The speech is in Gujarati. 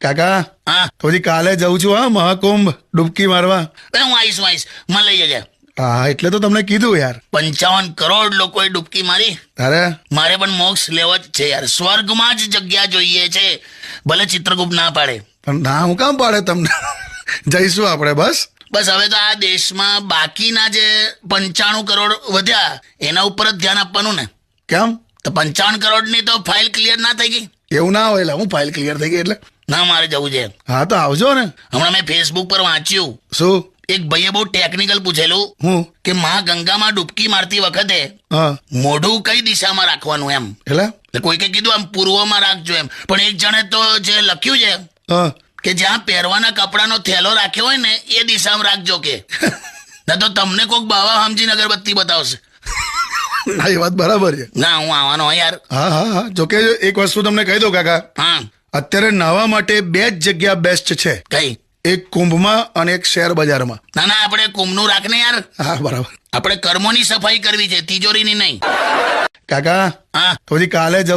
કાકા હા તો હજી કાલે જઉં છું હા મહાકુંભ ડૂબકી મારવા. હું આવીશ મને લઈ જજે. હા એટલે તો તમને કીધું યાર. 55 કરોડ લોકોએ ડૂબકી મારી. અરે મારે પણ મોક્ષ લેવો જ છે યાર. સ્વર્ગમાં જ જગ્યા જોઈએ છે, ભલે ચિત્રગુપ્ત ના પાડે. પણ ના હું કામ પાડે તમને. જઈશું આપણે બસ. બસ હવે તો આ દેશમાં બાકીના જે 95 કરોડ વધ્યા એના ઉપર જ ધ્યાન આપવાનું ને. કેમ તો 55 કરોડની તો ફાઇલ ક્લિયર ના થઈ ગઈ? એવું ના હોય એટલે હું ફાઇલ ક્લિયર થઈ ગઈ એટલે. ના મારે જવું છે. હા તો આવજો ને. હમણાં મેં ફેસબુક પર વાંચ્યું, શું એક ભાઈએ બહુ ટેકનિકલ પૂછેલું હું કે ગંગામાં ડૂબકી મારતી વખતે હા મોઢું કઈ દિશામાં રાખવાનું એમ. એટલે કોઈકે કીધું આમ પૂર્વમાં રાખજો એમ, પણ એક જણે તો જે લખ્યું છે હા કે જ્યાં પહેરવાના કપડાનો થેલો રાખ્યો હોય ને એ દિશામાં રાખજો કે. ના તો તમને કોઈક બાવા સમજીને અગરબત્તી બતાવશે. ના એ વાત બરાબર છે. ના હું આવવાનો હોય યાર. હા હા હા જોકે એક વસ્તુ તમને કહી દઉં કાકા, હા અત્યારે નાહવા માટે 2 જ જગ્યા બેસ્ટ છે, કઈ? એક કુંભમાં અને એક શેર બજારમાં. ના ના આપણે કુંભનું રાખને યાર. હા બરાબર. આપણે કર્મોની સફાઈ કરવી છે, તિજોરીની નહીં. કાકા હા તો હજી કાલે